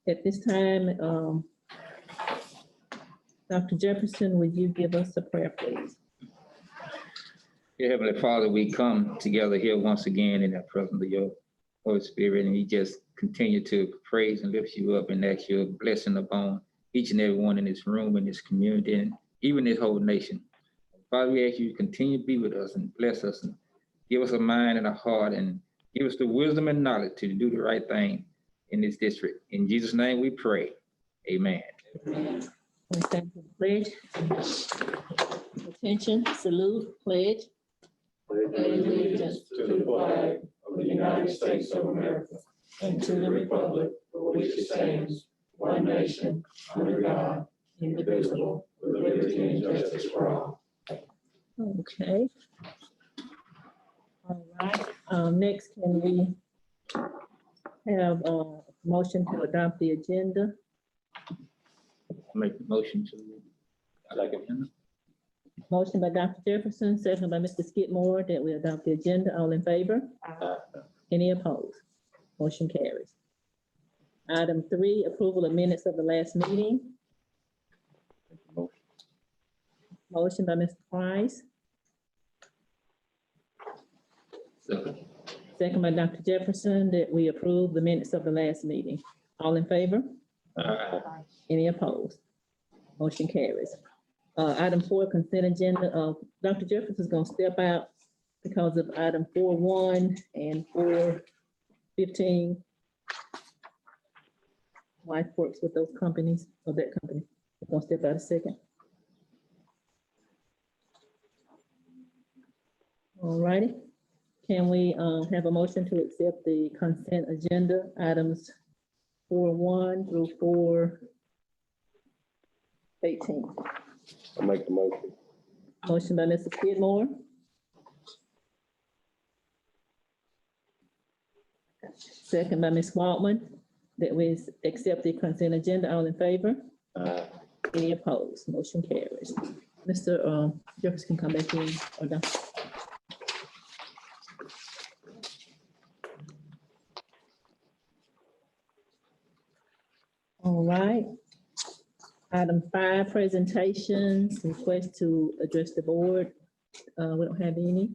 At this time, Dr. Jefferson, would you give us a prayer, please? Dear Heavenly Father, we come together here once again in the presence of your Holy Spirit, and we just continue to praise and lift you up and ask your blessing upon each and every one in this room, in this community, and even this whole nation. Father, we ask you to continue to be with us and bless us and give us a mind and a heart and give us the wisdom and knowledge to do the right thing in this district. In Jesus' name we pray. Amen. We stand for the pledge. Attention, salute, pledge. Pledge allegiance to the flag of the United States of America and to the republic for which it stands, one nation, under God, indivisible, with liberty and justice for all. Okay. All right. Next, can we have a motion to adopt the agenda? Make the motion to second. Motion by Dr. Jefferson, second by Mr. Skidmore, that we adopt the agenda. All in favor? Any opposed? Motion carries. Item 3, approval of minutes of the last meeting. Motion by Mr. Price, Second. second by Dr. Jefferson, that we approve the minutes of the last meeting. All in favor? Any opposed? Motion carries. Item 4, consent agenda. Dr. Jefferson is going to step out because of item 4.1 and 4.15. Wife works with those companies, or that company. He's going to step out a second. All righty. Can we have a motion to accept the consent agenda, items 4.1 through 4.18? I'll make the motion. Motion by Mr. Skidmore. Second by Ms. Waltman, that we accept the consent agenda. All in favor? Any opposed? Motion carries. Mr. Jefferson can come back in or down. All right. Item 5, presentations, request to address the board. We don't have any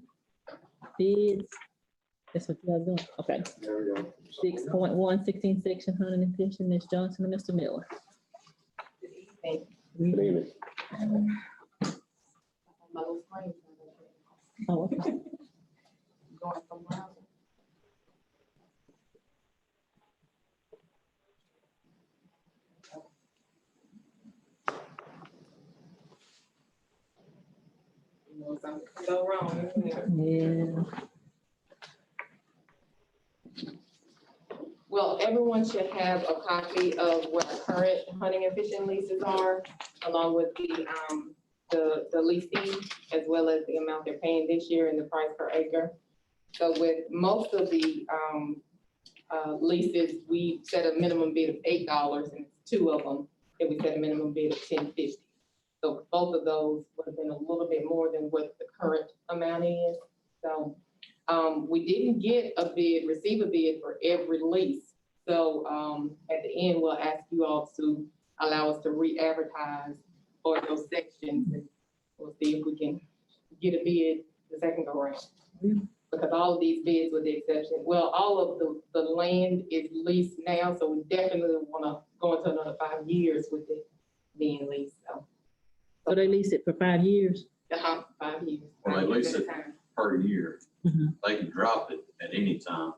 bids. That's what you guys doing. Okay. There we go. 6.1, 16 section, hunting and fishing, Ms. Johnson and Mr. Miller. Good evening. Oh, okay. Something can go wrong. Yeah. Well, everyone should have a copy of what our current hunting and fishing leases are, along with the lease fee, as well as the amount they're paying this year and the price per acre. So with most of the leases, we set a minimum bid of $8, and 2 of them, and we set a minimum bid of $10.50. So both of those would have been a little bit more than what the current amount is. So we didn't receive a bid for every lease. So at the end, we'll ask you all to allow us to re-advertise for those sections. And we'll see if we can get a bid the second go around. Because all of these bids, with the exception, well, all of the land is leased now, so we definitely want to go into another 5 years with it being leased. So they lease it for 5 years? 5 years. Well, they lease it per year. Mhm. They can drop it at any time.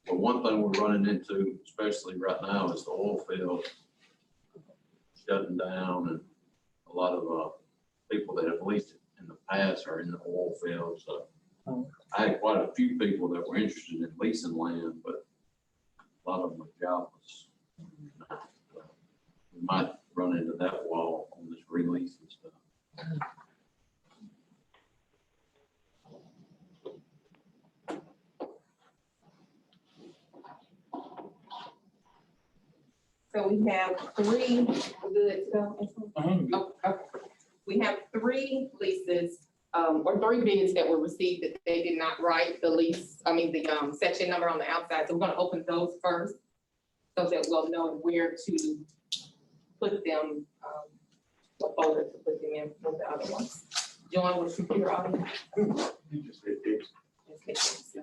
But one thing we're running into, especially right now, is the oil field shutting down, and a lot of people that have leased it in the past are in the oil field. So I had quite a few people that were interested in leasing land, but a lot of them are jobless. We might run into that wall on this release and stuff. So we have 3, we're good to go? Oh, okay. We have 3 leases, or 3 bids that were received that they did not write the lease, the section number on the outside. So we're gonna open those first. so that we'll know where to put them, what folder to put them in for the other ones. Join with computer audio. You just hit this. Just hit this.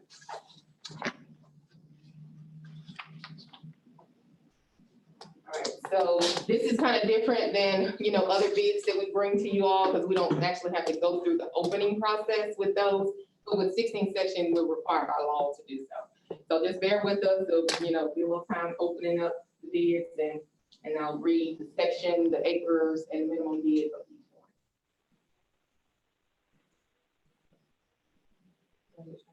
All right, so this is kind of different than, other bids that we bring to you all, because we don't actually have to go through the opening process with those. But with 16 section, we're required by law to do so. So just bear with us, so, be a little time opening up the bids, and I'll read the section, the acres, and minimum bid of each one. This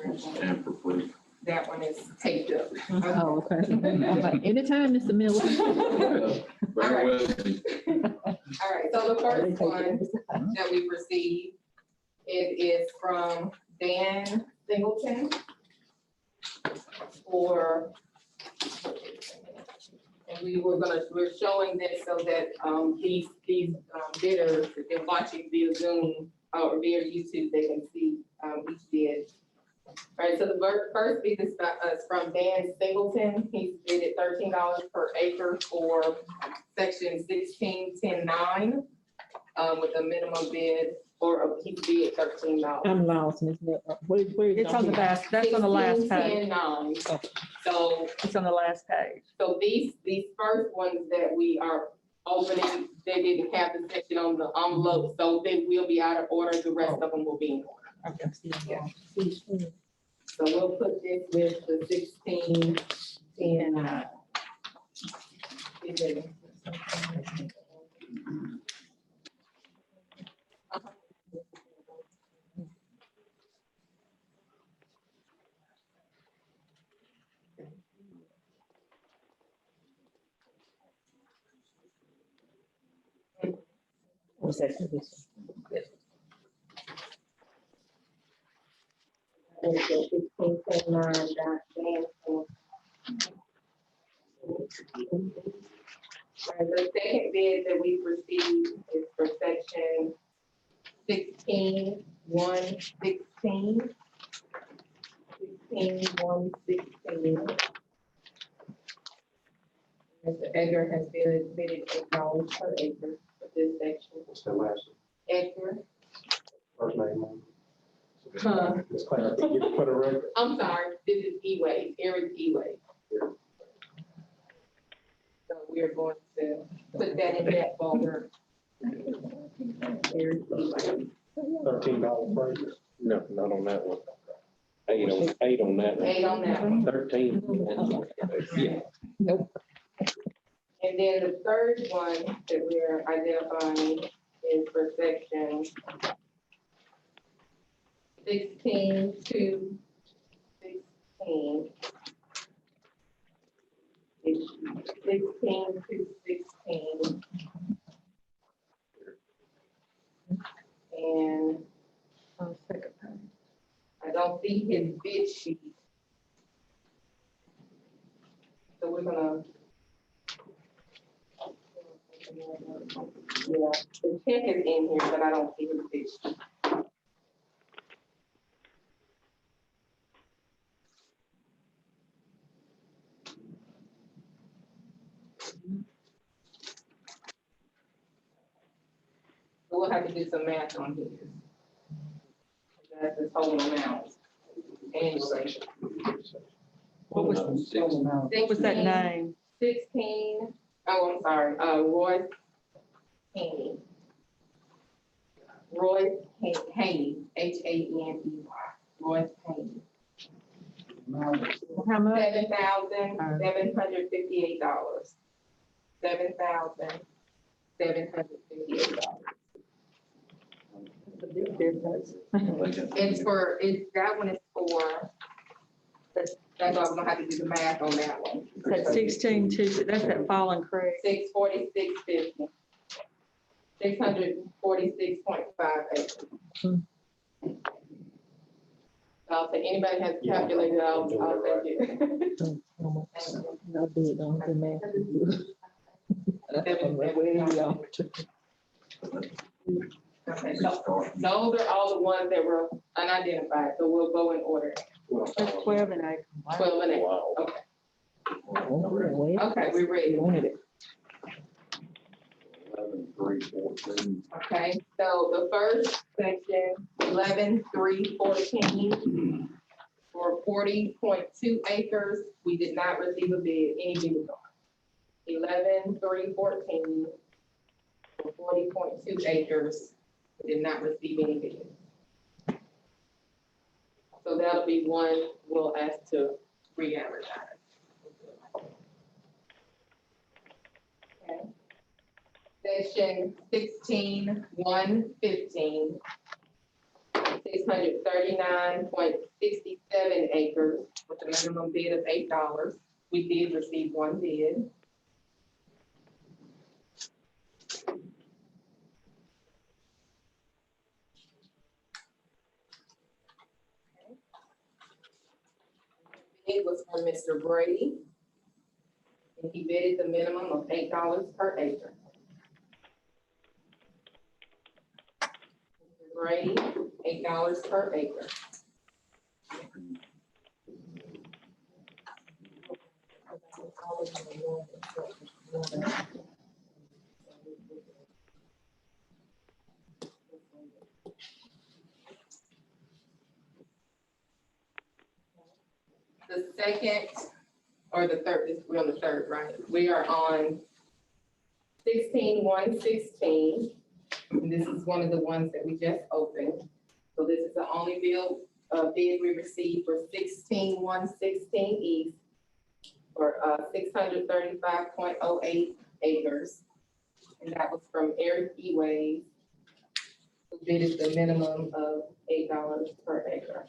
one's tamper proof. That one is taped up. Oh, okay. Anytime, Mr. Miller. Bear with me. All right, so the first one that we received, it is from Dan Singleton for, and we're showing this so that, these bidders, if they're watching via Zoom or via YouTube, they can see, each bid. All right, so the first bid is from Dan Singleton. He's bidded $13 per acre for section 1610-9, with a minimum bid, or he bid $13. I'm lost, Ms. Miller. Where It's on the last, that's on the last page. 1610-9. So, It's on the last page. so these first ones that we are opening, they didn't have the section on the envelope, so they will be out of order. The rest of them will be in order. Yeah. So we'll put this with the 1610-9. What's that for this? And so 1610-9. The second bid that we received is for section 16-116. 16-116. Mr. Edgar has bidded $8 per acre for this section. What's the last Edgar, first name on Huh. it? Just clean up, you put a record. I'm sorry, this is E-Way, Eric E-Way. Yeah. So we are going to put that in that folder. Eric E-Way. $13 per acre. No, not on that one. Eight on that one. 8 on that one. 13. Yeah. And then the third one that we're identifying is for section 16-216. 16-216. And On the second page. I don't see his bid sheet. So we're gonna. Yeah, the check is in here, but I don't see his bid sheet. So we'll have to do some math on his. That's the total amount. Anyway. What was that name? 16, oh, I'm sorry, Roy Haney. Roy Haney, Haney, Roy Haney. How much? $7,758. $7,758. The big difference. That one is for, that's why I'm gonna have to do the math on that one. That's 16-2, that's at Fallen Creek. 646.50. 646.5 acres. So if anybody has calculated, I'll take it. No bid on the math. Okay, so those are all the ones that were unidentified, so we'll go in order. That's 12 and 8. 12 and 8. Wow. Okay. Okay, we're ready. Wanted it. 11-3-14. Okay, so the first section, 11-3-14, for 40.2 acres, we did not receive a bid, any bid was on. 11-3-14, for 40.2 acres, we did not receive any bid. So that'll be one we'll ask to re-advertise. Okay. Section 16-115, 639.67 acres with a minimum bid of $8. We did receive one bid. Bid was from Mr. Brady, and he bidded the minimum of $8 per acre. Mr. Brady, $8 per acre. The second, or the third, we're on the third, right? We are on 16-116. And this is one of the ones that we just opened. So this is the only bid we received for 16-116 East for 635.08 acres. And that was from Eric E. Ways, who bid the minimum of $8 per acre.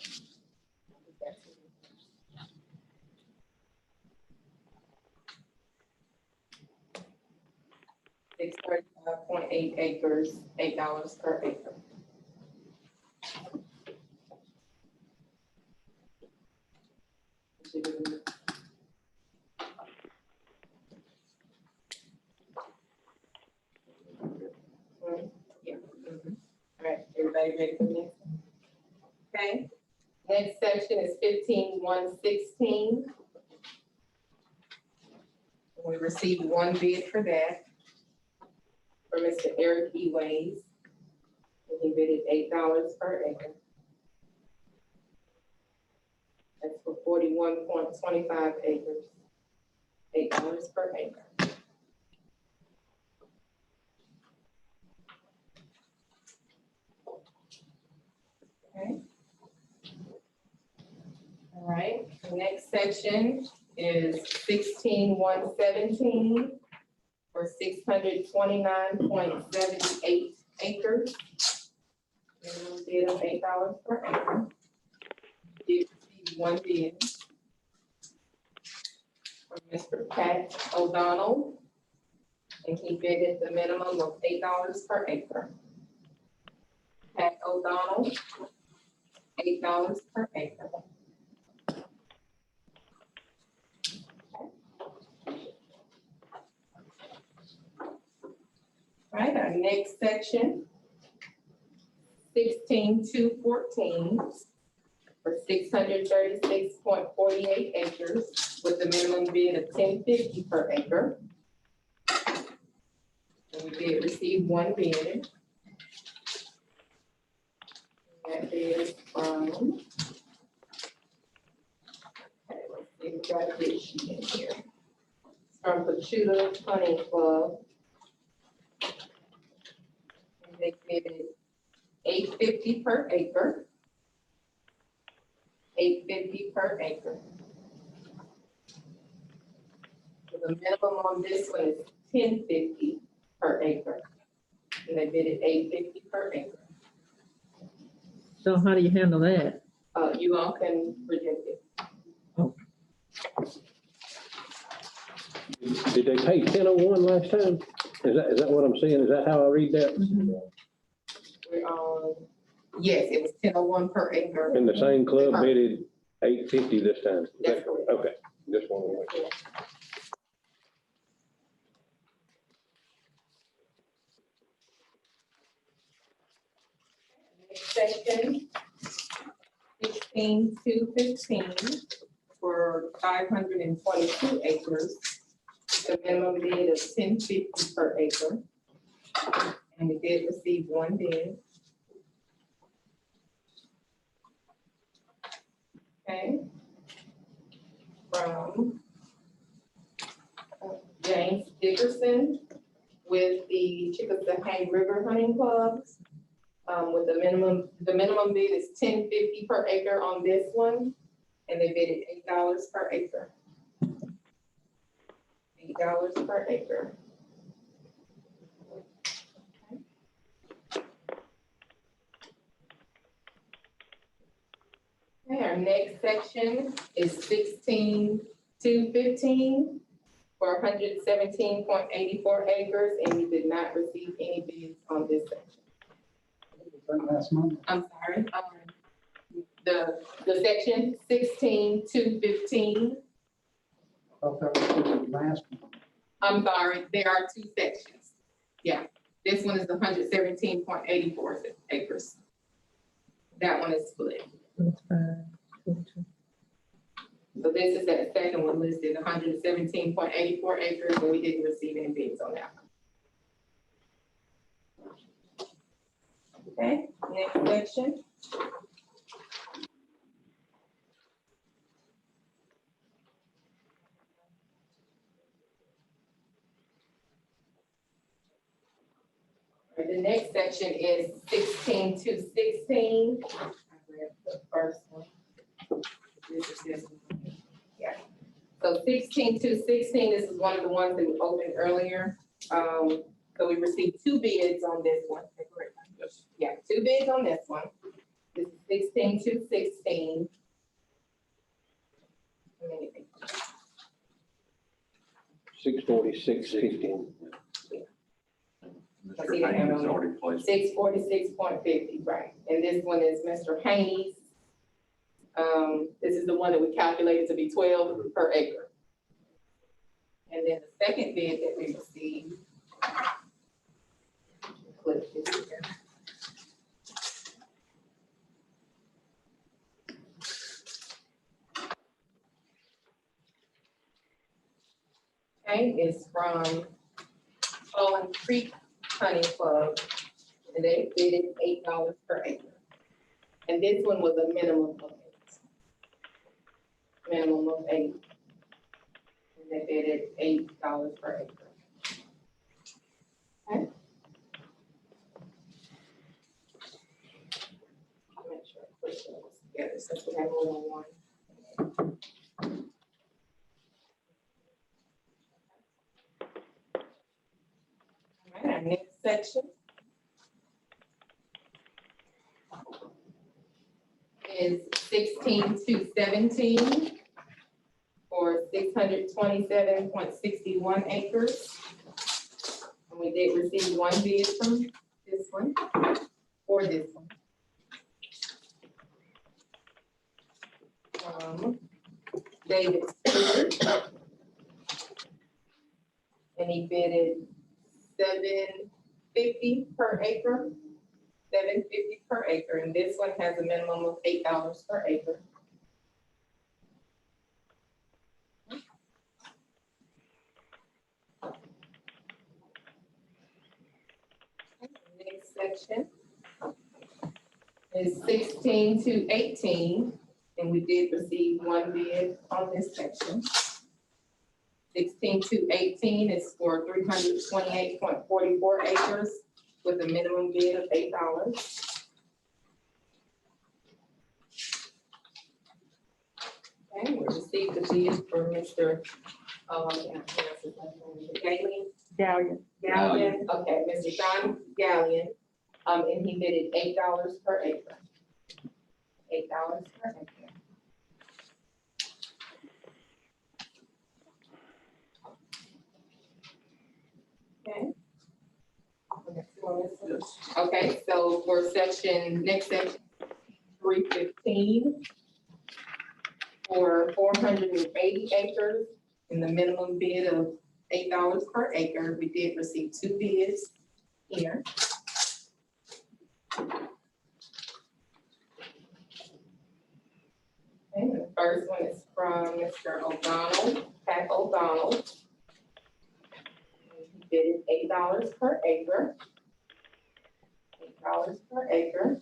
635.8 acres, $8 per acre. Yeah. All right, everybody ready for the next one? Okay. Next section is 15-116. We received one bid for that from Mr. Eric E. Ways. And he bidded $8 per acre. That's for 41.25 acres. $8 per acre. Okay. All right, the next section is 16-117 for 629.78 acres. Minimum bid of $8 per acre. Did receive one bid from Mr. Pat O'Donnell, and he bidded the minimum of $8 per acre. Pat O'Donnell, $8 per acre. All right, our next section, 16-214 for 636.48 acres with a minimum bid of $10.50 per acre. And we did receive one bid. That is from, okay, let's see, we got a bid sheet in here. It's from Pachuta Hunting Club. And they bidded $8.50 per acre. $8.50 per acre. So the minimum on this one is $10.50 per acre. And they bid it $8.50 per acre. So how do you handle that? You all can reject it. Did they pay 1001 last time? Is that what I'm seeing? Is that how I read that? We're on, yes, it was 1001 per acre. And the same club bidded 850 this time? Is that That's correct. Okay, just one more. Next section, 16-215 for 522 acres. The minimum bid of $10.50 per acre. And we did receive one bid. Okay. From James Dickerson with the Chickasawhay River Hunting Clubs. With the minimum bid is $10.50 per acre on this one, and they bid it $8 per acre. $8 per acre. Okay, our next section is 16-15 for 117.84 acres, and we did not receive any bids on this section. Last month. I'm sorry, the section 16-15. Last month. I'm sorry, there are two sections. Yeah, this one is 117.84 acres. That one is split. So this is that second one listed, 117.84 acres, and we didn't receive any bids on that one. Okay, next section. The next section is 16-16. I read the first one. This is this one. Yeah. So 16-16, this is one of the ones that we opened earlier. So we received two bids on this one. Yes. Yeah, two bids on this one. This is 16-16. How many? 646.15. Mr. Haynes has already placed. 646.50, right. And this one is Mr. Haynes. This is the one that we calculated to be 12 per acre. And then the second bid that we received. Click this here. Okay, it's from Fallen Creek Hunting Club, and they bid it $8 per acre. And this one was a minimum of 8. Minimum of 8. And they bid it $8 per acre. Okay. I'll make sure I put those together since we have more than one. All right, our next section is 16-17 for 627.61 acres. And we did receive one bid from this one, or this one. David Stewart. And he bidded $7.50 per acre. $7.50 per acre, and this one has a minimum of $8 per acre. Next section is 16-18, and we did receive one bid on this section. 16-18 is for 328.44 acres with a minimum bid of $8. Okay, we received the bid for Mr. Gallion. Okay, Mr. Sean Gallion, and he bid it $8 per acre. $8 per acre. Okay. Okay, so for next section 315 for 480 acres and the minimum bid of $8 per acre, we did receive two bids here. Okay, the first one is from Mr. O'Donnell, Pat O'Donnell. He bid $8 per acre. $8 per acre.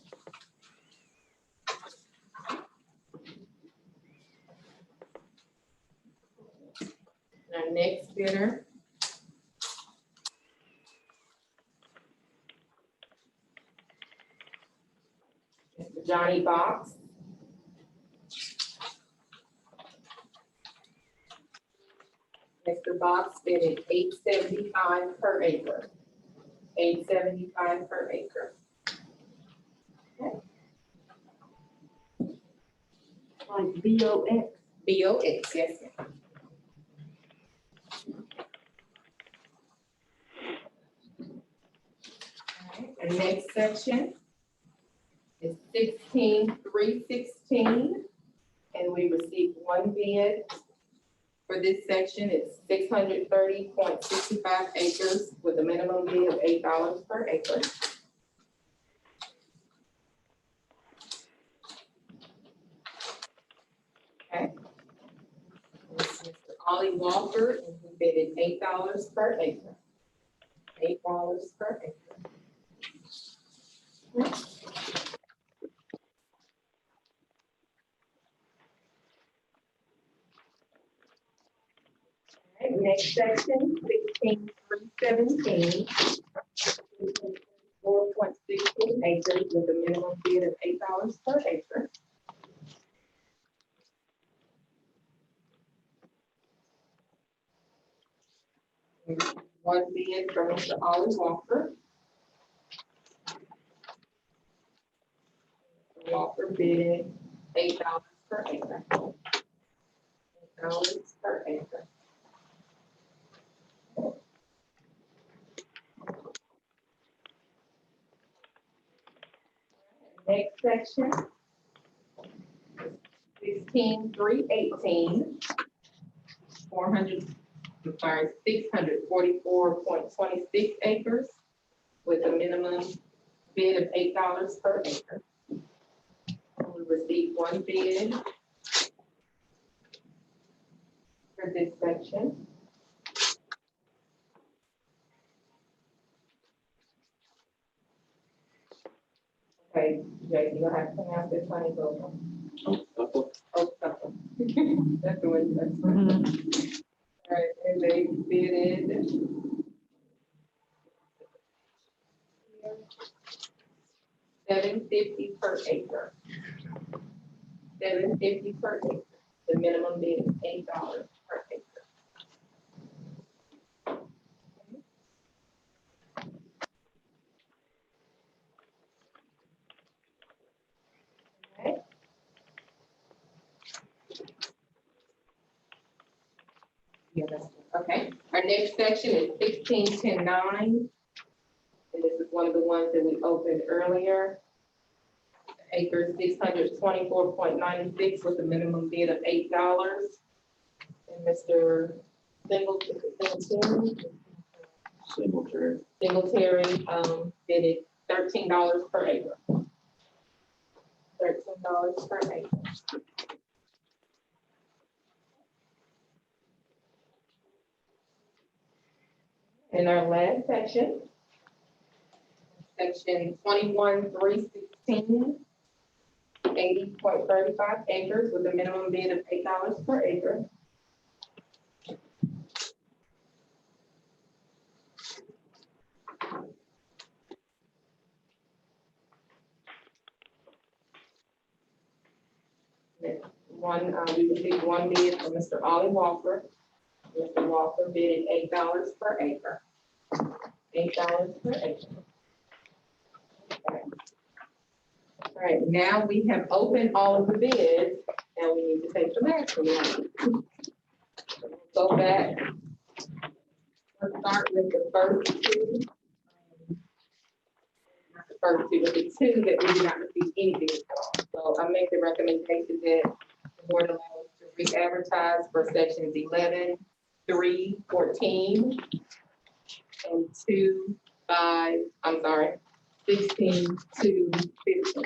And our next bidder Mr. Johnny Box. Mr. Box bid $8.75 per acre. $8.75 per acre. Like BOX. BOX, yes, ma'am. Alright, the next section is 16,316, and we received one bid. For this section, it's 630.65 acres with a minimum bid of $8 per acre. Okay. This is Mr. Ollie Walker, and he bid $8 per acre. $8 per acre. Okay, next section, 16,317. 4.16 acres with a minimum bid of $8 per acre. One bid from Mr. Ollie Walker. Mr. Walker bid $8 per acre. $8 per acre. Next section, 16,318. 644.26 acres with a minimum bid of $8 per acre. We received one bid for this section. Okay, Jay, you'll have to pronounce this one. Oh, couple. That's the way you say it. All right, and they bidded $750 per acre. $750 per acre. The minimum bid is $8 per acre. Okay. Yeah, okay. Our next section is 16,10,9. And this is one of the ones that we opened earlier. Acres 624.96 with a minimum bid of $8. And Mr. Singletary bid it $13 per acre. $13 per acre. In our last section, section 21,316, 80.35 acres with a minimum bid of $8 per acre. We received one bid from Mr. Ollie Walker. Mr. Walker bid $8 per acre. $8 per acre. Okay. All right, now we have opened all of the bids, and we need to take some action. Go back. Let's start with the first two. Not the first two, but the two that we did not receive any bids for. So I make the recommendation that the board allows to re-advertise for sections 11, 3, 14, and 2, 5, 16 to 15.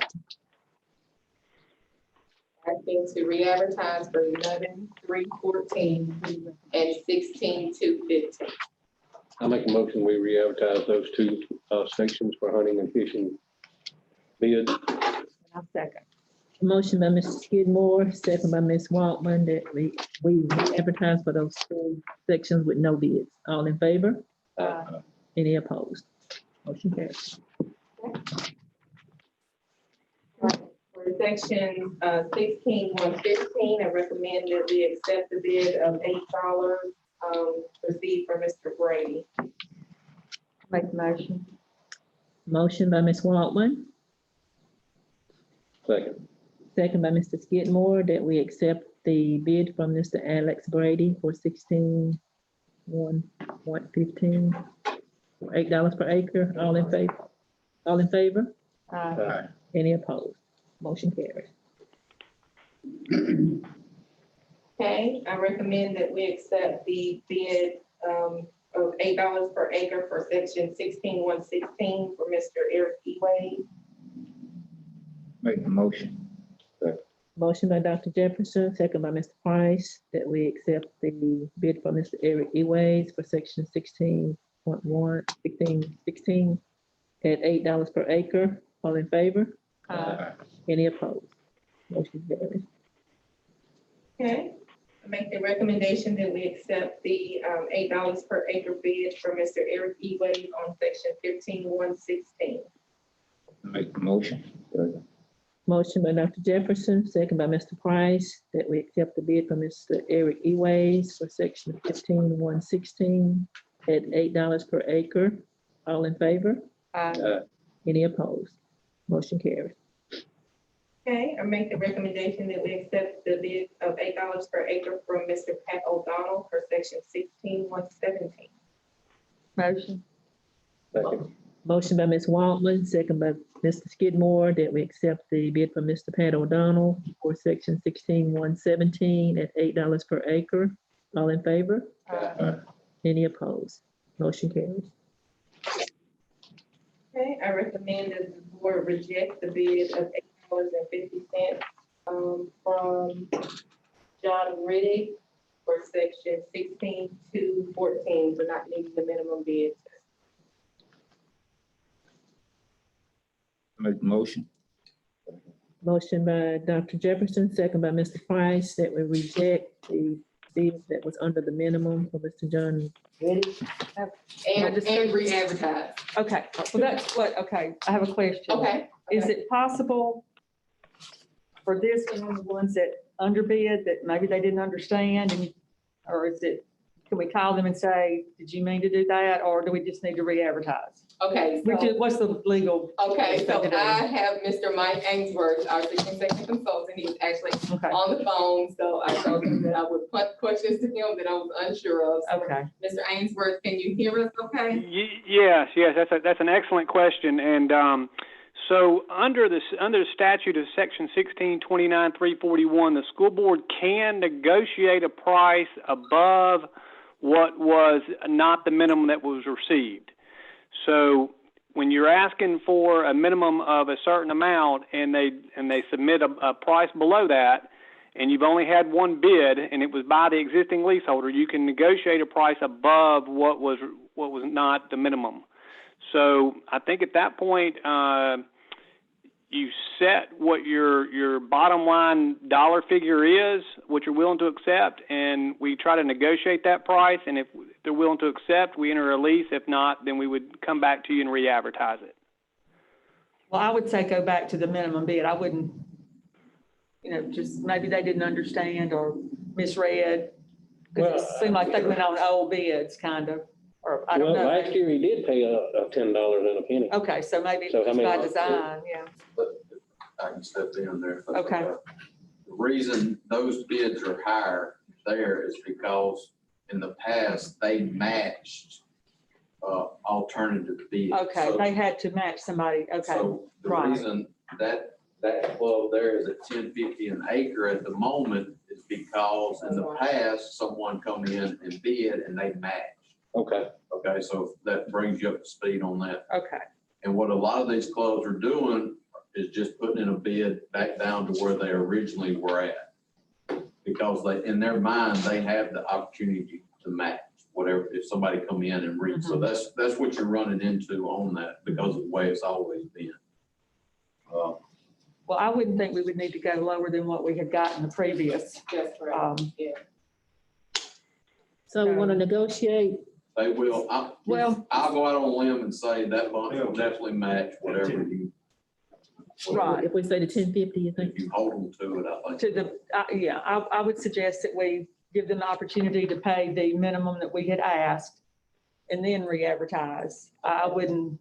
Asking to re-advertise for 11/3/14 and 16/2/15. I make a motion, we re-advertise those two, sections for hunting and fishing bid. I'll second. Motion by Mr. Skidmore, second by Ms. Waltman, that we advertise for those two sections with no bids. All in favor? Any opposed? Motion carries. For section 16/115, I recommend that we accept the bid of $8 received from Mr. Brady. Make the motion. Motion by Ms. Waltman, Second. second by Mr. Skidmore, that we accept the bid from Mr. Alex Brady for 16/115, for $8 per acre. All in favor? All in favor? Any opposed? Motion carries. Okay, I recommend that we accept the bid of $8 per acre for section 16/116 for Mr. Eric E. Wade. Make the motion. Motion by Dr. Jefferson, second by Mr. Price, that we accept the bid from Mr. Eric E. Ways for section 16 at $8 per acre. All in favor? Any opposed? Motion carries. Okay, I make the recommendation that we accept the $8 per acre bid for Mr. Eric E. Wade on section 15/116. Make the motion. Motion by Dr. Jefferson, second by Mr. Price, that we accept the bid from Mr. Eric E. Ways for section 15/116 at $8 per acre. All in favor? Any opposed? Motion carries. Okay, I make the recommendation that we accept the bid of $8 per acre from Mr. Pat O'Donnell for section 16/117. Motion. Second. Motion by Ms. Waltman, second by Mr. Skidmore, that we accept the bid from Mr. Pat O'Donnell for section 16/117 at $8 per acre. All in favor? Any opposed? Motion carries. Okay, I recommend that the board reject the bid of $8.50 from John Riddick for section 16/2/14 for not meeting the minimum bid. Make the motion. Motion by Dr. Jefferson, second by Mr. Price, that we reject the bid that was under the minimum for Mr. John Reddy. And re-advertise. Okay, well, that's what, okay, I have a question. Okay. Is it possible for this one, the ones that underbid, that maybe they didn't understand, and, or is it, can we call them and say, did you mean to do that, or do we just need to re-advertise? Okay. Which is, what's the legal? Okay, so I have Mr. Mike Ainsworth, our second consultant. He's actually Okay, on the phone, so I told him that I would put questions to him that I was unsure of. So, okay. Mr. Ainsworth, can you hear us okay? Yes, that's an excellent question. And so under the statute of section 1629-341, the school board can negotiate a price above what was not the minimum that was received. So when you're asking for a minimum of a certain amount and they submit a price below that, and you've only had one bid and it was by the existing leaseholder, you can negotiate a price above what was not the minimum. So I think at that point, you set what your bottom line dollar figure is, what you're willing to accept, and we try to negotiate that price. And if they're willing to accept, we enter a lease. If not, then we would come back to you and re-advertise it. Well, I would say go back to the minimum bid. I wouldn't, just maybe they didn't understand or misread. Because it seemed like they went on old bids, kind of, or I don't Well, know. last year he did pay a $10 and a penny. Okay, so maybe So it how was many- by design, yeah. But I can step in there. Okay. The reason those bids are higher there is because in the past, they matched alternative bids. Okay, So- they had to match somebody, okay, So the right. reason that club there is at $10.50 an acre at the moment is because in the past, someone come in and bid and they matched. Okay. Okay, so that brings you up to speed on that. okay, And what a lot of these clubs are doing is just putting in a bid back down to where they originally were at. Because they, in their mind, they have the opportunity to match whatever, if somebody come in and read. So that's what you're running into on that because of the way it's always been. Well, I wouldn't think we would need to go lower than what we had gotten the previous. That's correct, yeah. So we want to negotiate. They will, Well- I'll go out on a limb and say that bunch will definitely match whatever you. Right. If we say the 1050, you think? If you hold them to it, I think. To the, yeah, I would suggest that we give them the opportunity to pay the minimum that we had asked and then re-advertise. I wouldn't,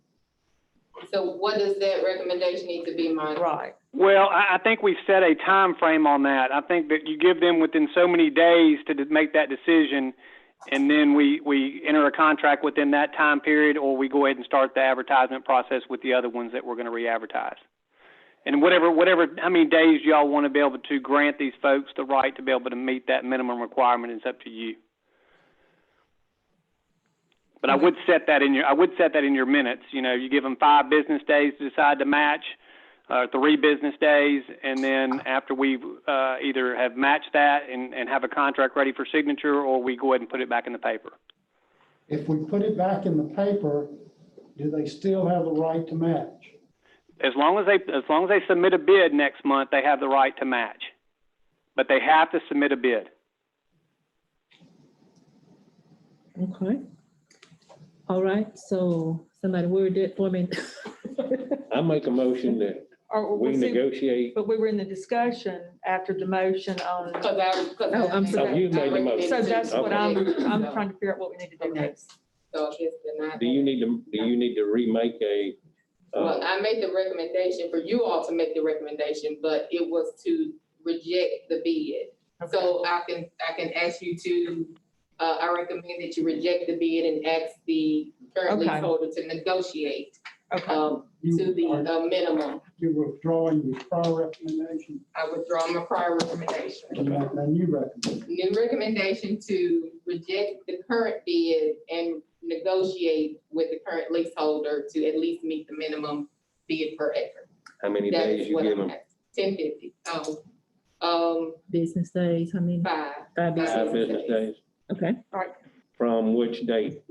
So what does that recommendation need to be, Mike? right. Well, I think we've set a time frame on that. I think that you give them within so many days to make that decision, and then we enter a contract within that time period, or we go ahead and start the advertisement process with the other ones that we're going to re-advertise. And whatever, how many days y'all want to be able to grant these folks the right to be able to meet that minimum requirement is up to you. But I would set that in your minutes. You know, you give them 5 business days to decide to match, 3 business days, and then after we either have matched that and have a contract ready for signature, or we go ahead and put it back in the paper. If we put it back in the paper, do they still have the right to match? As long as they submit a bid next month, they have the right to match, but they have to submit a bid. Okay. All right, so somebody word that for me. I make a motion that Or we we'll see, negotiate. but we were in the discussion after the motion on, Oh, I'm sorry. Oh, you made the motion. so that's what Okay. I'm trying to figure out what we need to do next. So I guess they're not. Do you need to remake a, Well, I made the recommendation for you all to make the recommendation, but it was to reject the bid. So I can ask you to, I recommend that you reject the bid and ask the current Okay. leaseholder to negotiate, Okay, to the minimum. You're withdrawing your prior recommendation, I withdraw my prior recommendation. and you have a new recommendation. New recommendation to reject the current bid and negotiate with the current leaseholder to at least meet the minimum bid per acre. how many That's days you what give I'm them? at, 1050. Business days, how many? 5. 5 business. 5 business days? Okay, From which date?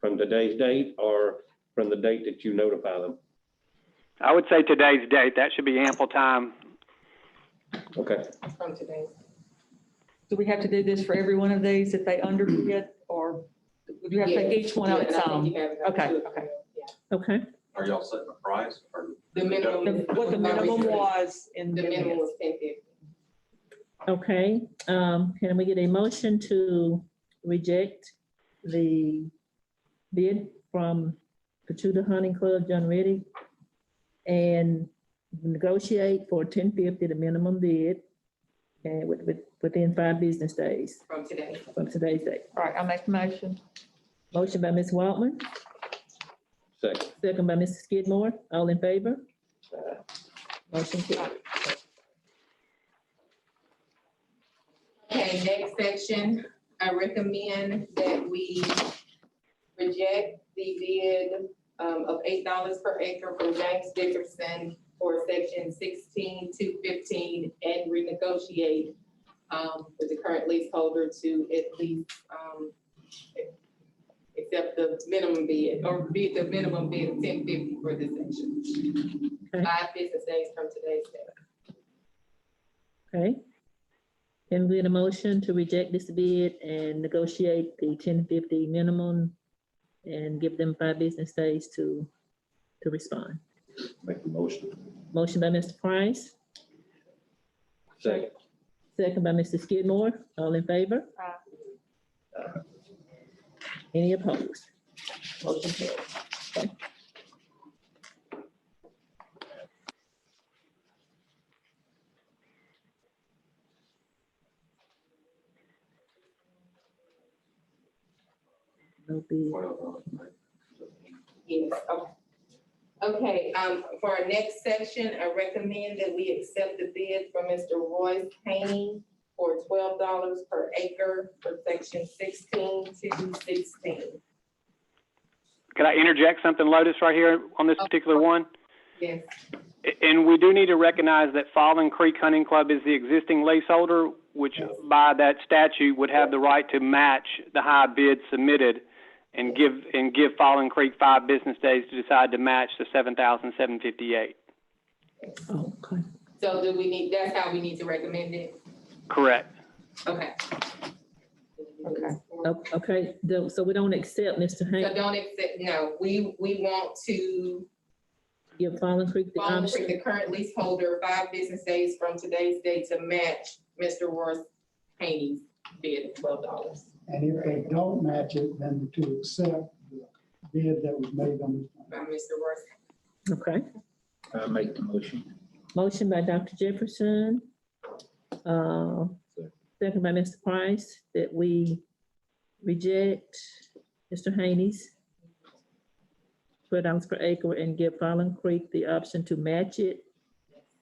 From today's date or from the date that you notify them? I would say today's date. That should be ample time. Okay. From today. do we have to do this for every one of these if they underbid, or would you have to take each one on its own? Okay, okay. okay. Are y'all setting a price or? The minimum. What the minimum was in The the minimum minutes. was 1050. Okay, can we get a motion to reject the bid from Pachuta Hunting Club, John Reddy, and negotiate for 1050, the minimum bid, and within 5 business days From today. from today's date. All right, I'll make the motion. Motion by Ms. Waltman, Second. second by Mr. Skidmore. All in favor? Motion carried. Okay, next section, I recommend that we reject the bid of $8 per acre from James Dickerson for section 16-215 and renegotiate with the current leaseholder to at least accept the minimum bid or bid the minimum bid of 1050 for this section. Okay. 5 business days from today's date. Okay. Can we get a motion to reject this bid and negotiate the 1050 minimum and give them 5 business days to respond? Make the motion. Motion by Mr. Price, Second. second by Mr. Skidmore. All in favor? Any opposed? Motion carries. Okay. No bid. Yes, okay. Okay, for our next section, I recommend that we accept the bid from Mr. Royce Haney for $12 per acre for section 16-16. Could I interject something, Lotus, right here on this particular one? Yes, And we do need to recognize that Fallen Creek Hunting Club is the existing leaseholder, which by that statute would have the right to match the high bid submitted and give Fallen Creek 5 business days to decide to match the $7,758. Oh, okay. So that's how we need to recommend it? Correct. Okay. Okay, so we don't accept Mr. So Hank, don't accept, no, we want to give Fallen Creek the Fallen option. Creek, the current leaseholder, 5 business days from today's date to match Mr. Royce Haney's bid of $12. And if they don't match it, then to accept the bid that was made on this. By Mr. Royce. Okay, I'll make the motion. motion by Dr. Jefferson. Second by Mr. Price, that we reject Mr. Haney's $12 per acre and give Fallen Creek the option to match it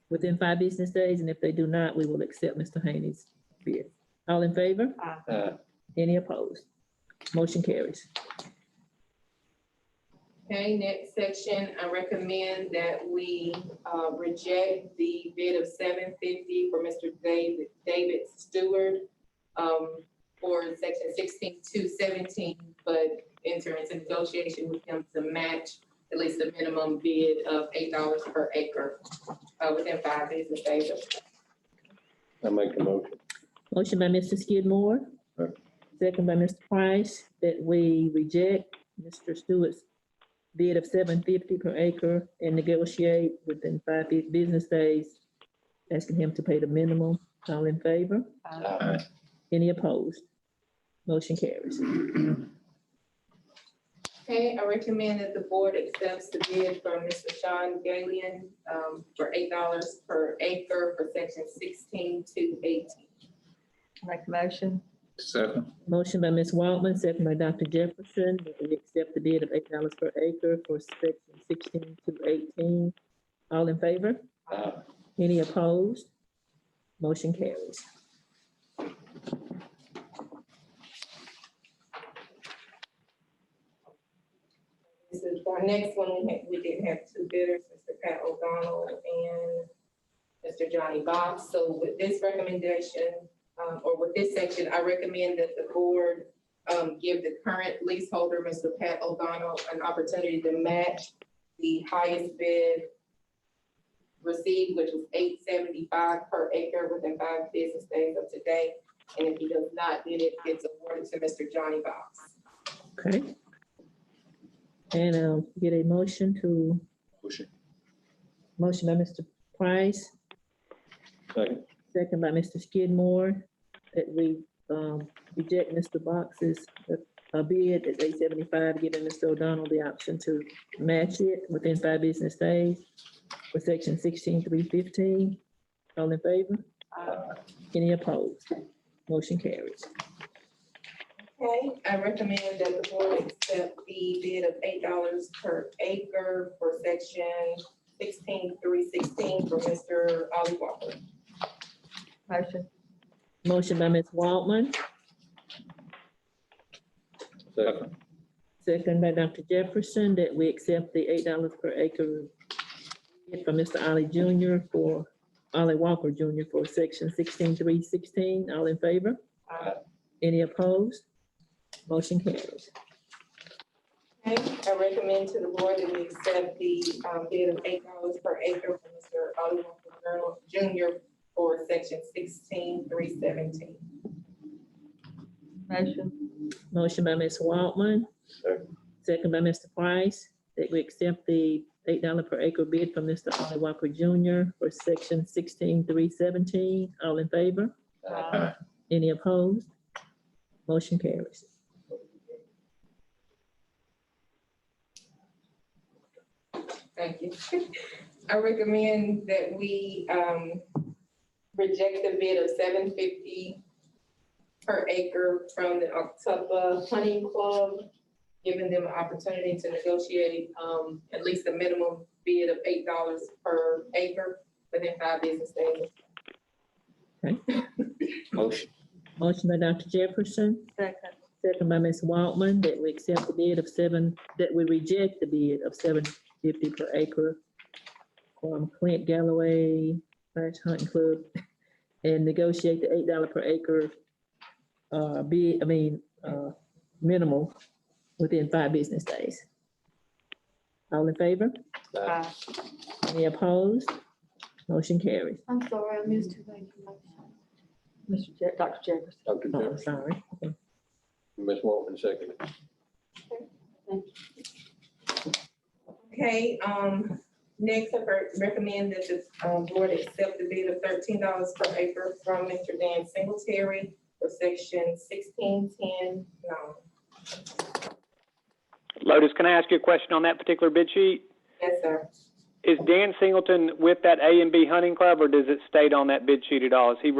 within 5 business days, and if they do not, we will accept Mr. Haney's bid. All in favor? Any opposed? Motion carries. Okay, next section, I recommend that we reject the bid of $750 for Mr. David Stewart for section 16-217, but enter into negotiation with him to match at least the minimum bid of $8 per acre within 5 business days. I make the motion. Motion by Mr. Skidmore, second by Mr. Price, that we reject Mr. Stewart's bid of $750 per acre and negotiate within 5 business days, asking him to pay the minimum. All in favor? Aye. Any opposed? Motion carries. Okay, I recommend that the board accepts the bid from Mr. Sean Galian for $8 per acre for section 16-218. Make the motion. Second. Motion by Ms. Waltman, second by Dr. Jefferson, that we accept the bid of $8 per acre for section 16-218. All in favor? Any opposed? Motion carries. This is our next one. We did have 2 bidders, Mr. Pat O'Donnell and Mr. Johnny Box. So with this recommendation, or with this section, I recommend that the board give the current leaseholder, Mr. Pat O'Donnell, an opportunity to match the highest bid received, which was $875 per acre within 5 business days of today. And if he does not, then it gets awarded to Mr. Johnny Box. Okay. And get a motion to. Motion by Mr. Price, Second. second by Mr. Skidmore, that we reject Mr. Box's bid at $875, giving Mr. O'Donnell the option to match it within 5 business days for section 16-315. All in favor? Any opposed? Motion carries. Okay, I recommend that the board accept the bid of $8 per acre for section 16-316 for Mr. Ollie Walker. Motion. Motion by Ms. Waltman, Second. second by Dr. Jefferson, that we accept the $8 per acre bid from Mr. Ollie Walker Jr. for section 16-316. All in favor? Any opposed? Motion carries. Okay, I recommend to the board that we accept the bid of $8 per acre for Mr. Ollie Walker Jr. for section 16-317. Motion. Motion by Ms. Waltman, second by Mr. Price, that we accept the $8 per acre bid from Mr. Ollie Walker Jr. for section 16-317. All in favor? Any opposed? Motion carries. Thank you. I recommend that we reject the bid of $750 per acre from the Octopa Hunting Club, giving them an opportunity to negotiate at least a minimum bid of $8 per acre within 5 business days. Okay. Motion. Motion by Dr. Jefferson, Second. second by Ms. Waltman, that we accept the bid of that we reject the bid of $750 per acre from Clint Galloway / Hunting Club and negotiate the $8 per acre minimal within 5 business days. All in favor? Aye. Any opposed? Motion carries. I'm sorry, I missed who made the motion. Dr. Jefferson. Dr. Oh, Jefferson, sorry. Okay. Ms. Walton, second. Okay, next I recommend that the board accept the bid of $13 per acre from Mr. Dan Singletary for section 1610. Lotus, can I ask you a question on that particular bid sheet? Yes, sir. Is Dan Singleton with that A and B hunting club, or does it state on that bid sheet at all? Is he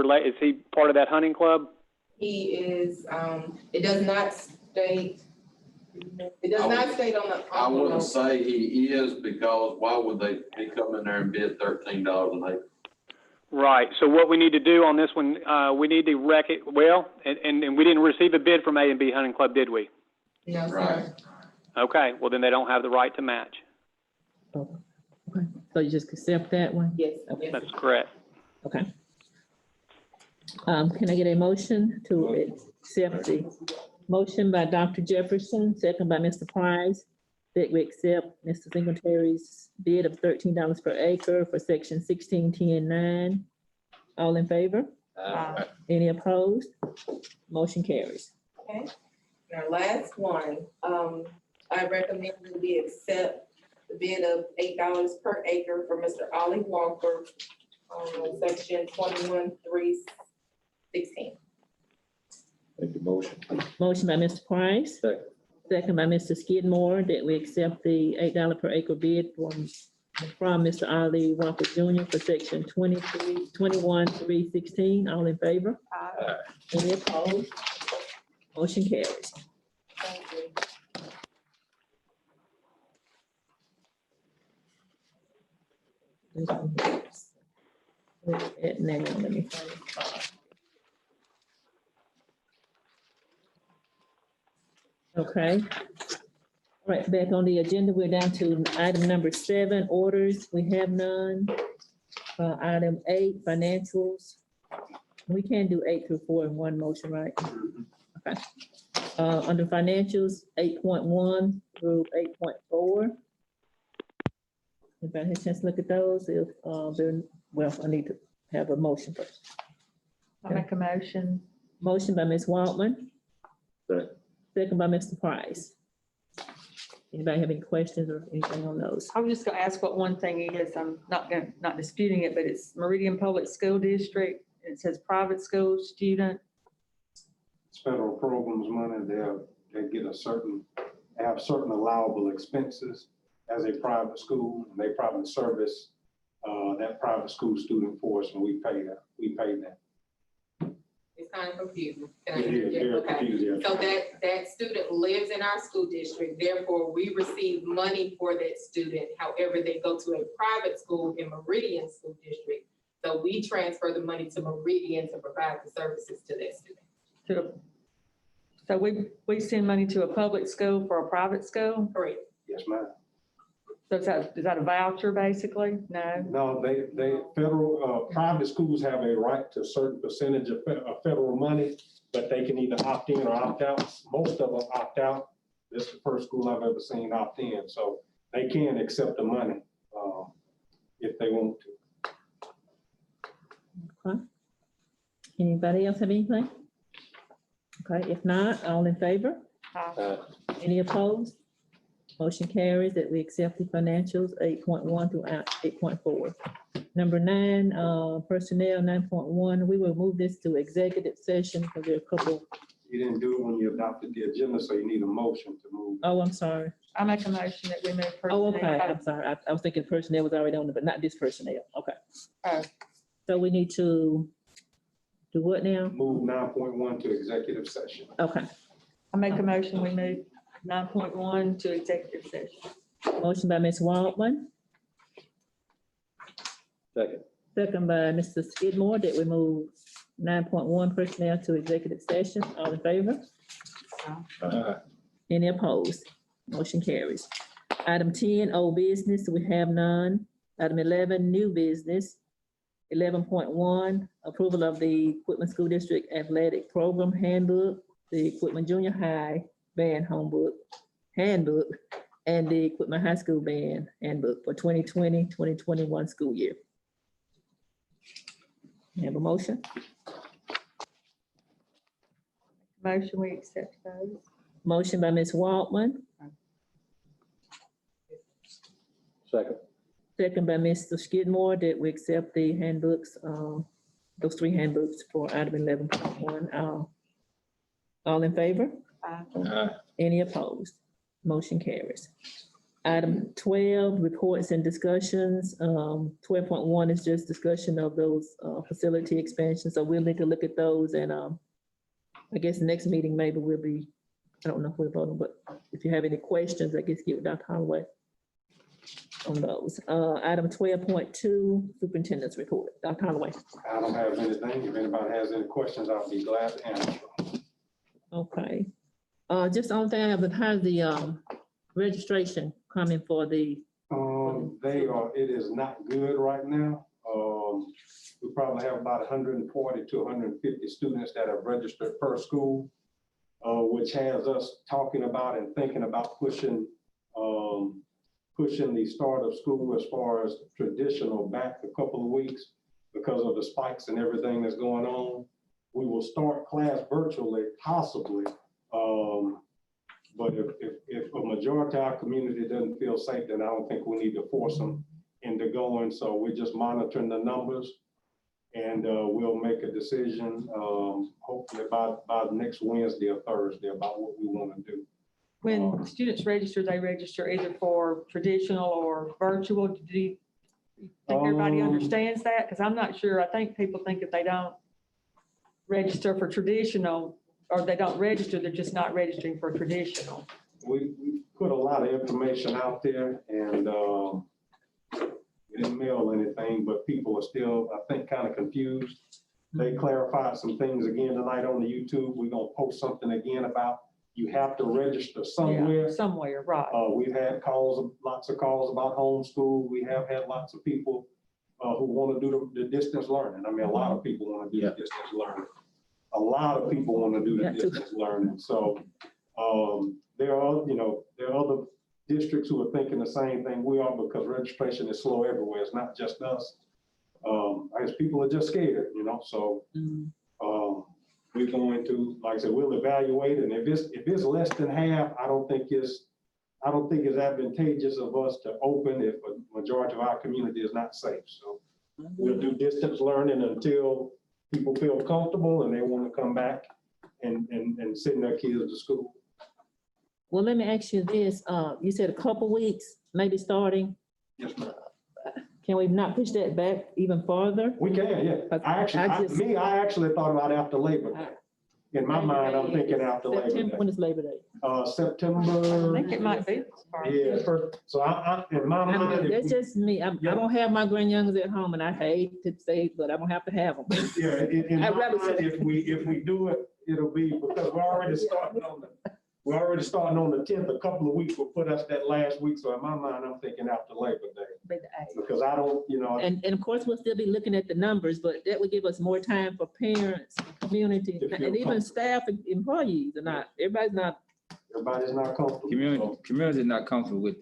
part of that hunting club? He is, it does not state on the. I wouldn't say he is, because why would they be coming there and bid $13 an acre? Right, so what we need to do on this one, we need to and we didn't receive a bid from A and B hunting club, did we? No, Right. sir. Okay, well then they don't have the right to match. Okay, so you just accept that one? Yes, yes. That's correct. Okay. Can I get a motion to accept the motion by Dr. Jefferson, second by Mr. Price, that we accept Mr. Singletary's bid of $13 per acre for section 1610-9. All in favor? Aye. Any opposed? Motion carries. Okay, and our last one, I recommend that we accept the bid of $8 per acre for Mr. Ollie Walker, section 21-316. Make the motion. Motion by Mr. Price, Second. second by Mr. Skidmore, that we accept the $8 per acre bid from Mr. Ali Walker Jr. for section 21-316. All in favor? Aye. Any opposed? Motion carries. Thank you. Now, let me find it. Okay. All right, back on the agenda, we're down to item number 7, orders. We have none. Item 8, financials. We can do 8 through 4 in one motion, right? Okay. Under financials, 8.1 through 8.4. Anybody had a chance to look at those? If, I need to have a motion first. I make a motion. Motion by Ms. Waltman. Second. Second by Mr. Price. Anybody have any questions or anything on those? I was just gonna ask what one thing is. I'm not disputing it, but it's Meridian Public School District. It says private school student. It's federal programs money, they get have certain allowable expenses as a private school, and they probably service that private school student for us, and we pay that. It's kind of confusing. It is very Okay. confusing. So that student lives in our school district, therefore we receive money for that student. However, they go to a private school in Meridian School District. So we transfer the money to Meridian to provide the services to that student. So we send money to a public school for a private school? Correct. Yes, ma'am. So is that a voucher, basically? No? No, they federal, private schools have a right to a certain percentage of federal money, but they can either opt in or opt out. Most of them opt out. This is the first school I've ever seen opt in, so they can accept the money if they want to. Okay. Anybody else have anything? Okay, if not, all in favor? Any opposed? Motion carries that we accept the financials 8.1 through 8.4. Number 9, personnel 9.1, we will move this to executive session because there are a couple. You didn't do it when you adopted the agenda, so you need a motion to move. Oh, I'm sorry. I make a motion that we move. Oh, okay, personnel. I'm sorry. I was thinking personnel was already on it, but not this personnel. Okay. Oh. So we need to do what now? Move 9.1 to executive session. Okay. I make a motion, we move 9.1 to executive session. Motion by Ms. Waldman, Second. second by Mr. Skidmore, that we move 9.1 personnel to executive session. All in favor? Any opposed? Motion carries. Item 10, old business, we have none. Item 11, new business. 11.1, approval of the Quitman School District Athletic Program Handbook, the Quitman Junior High Band Handbook, and the Quitman High School Band Handbook for 2020-2021 school year. Have a motion? Motion, we accept those. Motion by Ms. Waltman, Second. second by Mr. Skidmore, that we accept the handbooks, those three handbooks for item 11.1. All in favor? Any opposed? Motion carries. Item 12, reports and discussions. 12.1 is just discussion of those facility expansions. So we'll need to look at those, and I guess the next meeting maybe will be, I don't know if we're voting, but if you have any questions, I guess get with Dr. Holloway on those. Item 12.2, superintendent's report. Dr. Holloway. I don't have anything. If anybody has any questions, I'll be glad to answer. Okay. Just the only thing I have, but how's the registration coming for the? It is not good right now. We probably have about 140 to 150 students that have registered per school, which has us talking about and thinking about pushing the start of school as far as traditional back a couple of weeks because of the spikes and everything that's going on. We will start class virtually, possibly. But if a majority of our community doesn't feel safe, then I don't think we need to force them into going. So we're just monitoring the numbers, and we'll make a decision, hopefully by next Wednesday or Thursday, about what we want to do. When students register, they register either for traditional or virtual. Do you think everybody understands that? Because I'm not sure. I think people think if they don't register for traditional, or they don't register, they're just not registering for traditional. We put a lot of information out there, and we didn't mail anything, but people are still, I think, kind of confused. They clarified some things again tonight on the YouTube. We're gonna post something again about you have to register somewhere. Yeah, somewhere, right. We've had lots of calls about homeschool. We have had lots of people who want to do the distance learning. I mean, a lot of people want to do the distance learning. A lot of people want to do the distance learning. So there are other districts who are thinking the same thing we are, because registration is slow everywhere. It's not just us. I guess people are just scared, so we're going to, like I said, we'll evaluate, and if it's less than half, I don't think it's advantageous of us to open if a majority of our community is not safe. So we'll do distance learning until people feel comfortable and they want to come back and send their kids to school. Well, let me ask you this. You said a couple weeks, maybe starting. Yes, ma'am. Can we not push that back even farther? We can, yeah. I actually thought about after Labor Day. In my mind, I'm thinking after Labor Day. When is Labor Day? September. I think it might be. Yeah, so I in my mind. That's just me. I don't have my grandyoungers at home, and I hate to say it, but I don't have to have them. Yeah, in my I'd rather mind, if we do it, it'll be, because we're already starting on the 10th. A couple of weeks will put us that last week. So in my mind, I'm thinking after Labor Day. Because I don't, And of course, we'll still be looking at the numbers, but that would give us more time for parents, community, and even staff and employees. Everybody's not comfortable. Community is not comfortable with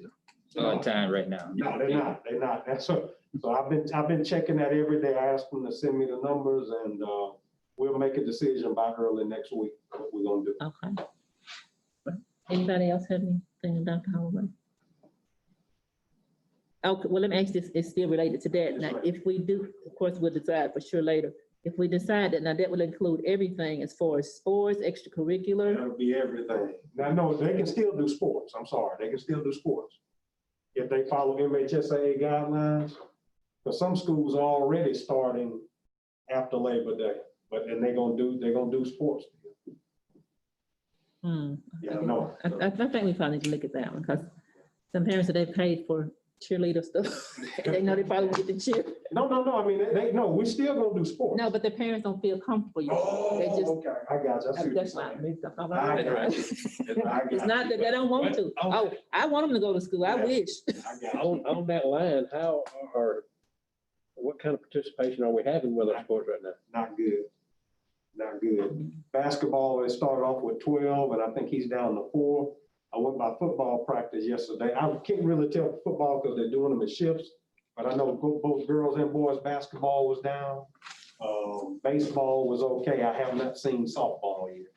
the time right now. No, they're not. That's so I've been checking that every day. I asked them to send me the numbers, and we'll make a decision by early next week what we're gonna do. Okay. Anybody else have anything, Dr. Holloway? Okay, well, let me ask this, it's still related to that. Now, if we do, of course, we'll decide for sure later. If we decide that, now that will include everything as far as sports, extracurricular. That'll be everything. Now, no, they can still do sports. I'm sorry, they can still do sports if they follow MHSAA guidelines. Because some schools are already starting after Labor Day, and they're gonna do sports. Hmm. Yeah, no. I think we probably need to look at that one, because some parents that they paid for cheerleader stuff. They know they probably won't get to cheer. No, I mean, no, we still gonna do sports. No, but the parents don't feel comfortable. They just, Okay, I got you. I see what you're that's why. saying. I'm I like, got It's not that they don't want to. Oh, I want them to go to school. I wish. I got you. On that line, what kind of participation are we having with our sports right now? Not good. Not good. Basketball, it started off with 12, and I think he's down to 4. I went by football practice yesterday. I can't really tell football because they're doing them in shifts, but I know both girls and boys basketball was down. Baseball was okay. I have not seen softball yet.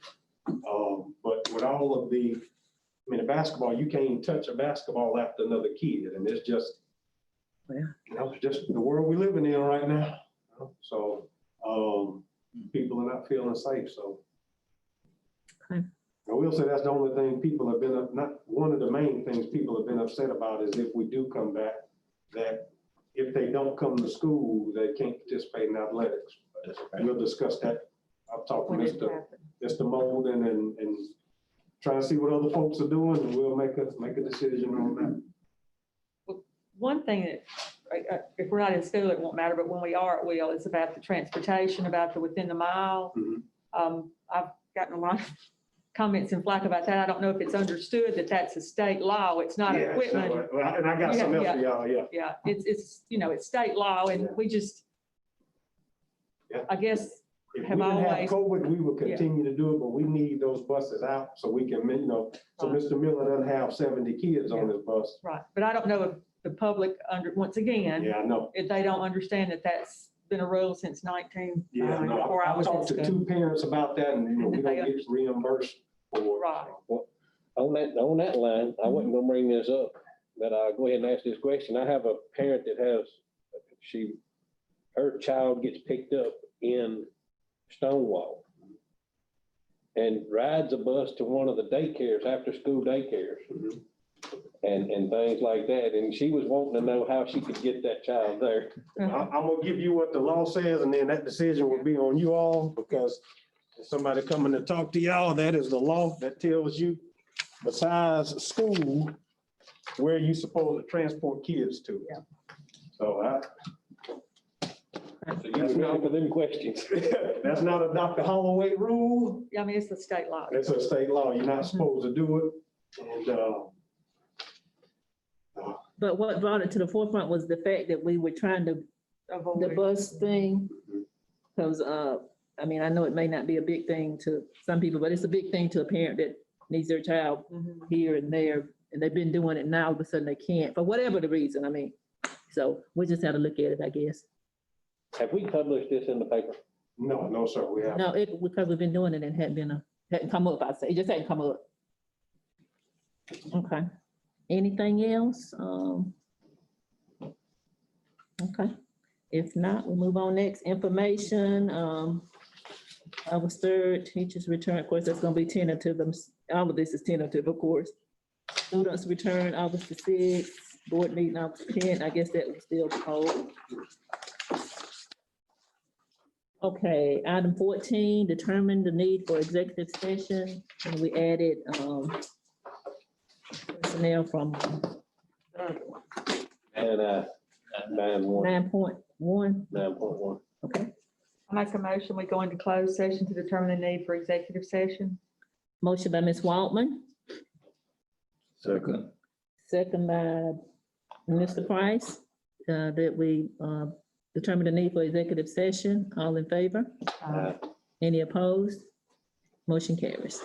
But with all of the basketball, you can't touch a basketball after another kid, and it's just, it's just the world we're living in right now. So, people are not feeling safe, so. Okay. I will say that's the only thing people have been, not one of the main things people have been upset about is if we do come back, that if they don't come to school, they can't participate in athletics. We'll discuss that. I'll talk to Mr. Molden and try to see what other folks are doing, and we'll make a decision on that. One thing that, if we're not in school, it won't matter, but when we are, it will. It's about the transportation, about the within the mile. I've gotten a lot of comments and flack about that. I don't know if it's understood that that's a state law. It's not a Quitman. And I got some else for y'all, yeah. Yeah, it's state law, and we just, I guess, If we have didn't have always. COVID, we would continue to do it, but we need those buses out so we can, so Mr. Miller doesn't have 70 kids on his bus. Right, but I don't know if the public once again, Yeah, I know. if they don't understand that that's been a rule since Yeah, no, before I I was in talked to school. 2 parents about that, and we don't get reimbursed for it. Right. On that line, I wasn't gonna bring this up, but I'll go ahead and ask this question. I have a parent that has, her child gets picked up in Stonewall and rides a bus to one of the daycares, after school daycares, and things like that. And she was wanting to know how she could get that child there. I'm gonna give you what the law says, and then that decision will be on you all, because if somebody coming to talk to y'all, that is the law that tells you, besides school, where you supposed to transport kids to. Yeah. So That's not for them questions. that's not a Dr. Holloway rule. Yeah, I mean, it's the state law. It's a state law. You're not supposed to do it. And, But what brought it to the forefront was the fact that we were trying to, Avoid. the bus thing. Because, I know it may not be a big thing to some people, but it's a big thing to a parent that needs their child Mhm. here and there. And they've been doing it now, all of a sudden they can't, for whatever the reason, So we just had to look at it, I guess. Have we published this in the paper? no, sir, we haven't. No, because we've been doing it and hadn't come up, I'd say. It just hadn't come up. Okay. Anything else? Okay. If not, we move on next. Information, our third teachers return, of course, that's gonna be tentative. All of this is tentative, of course. Students return August the 6th, board meeting August 10th. I guess that was still hold. Okay, item 14, determine the need for executive session, and we added personnel from And 9.1, 9.1. 9.1. Okay, I make a motion, we go into closed session to determine the need for executive session. motion by Ms. Waltman, Second. second by Mr. Price, that we determine the need for executive session. All in favor? Any opposed? Motion carries.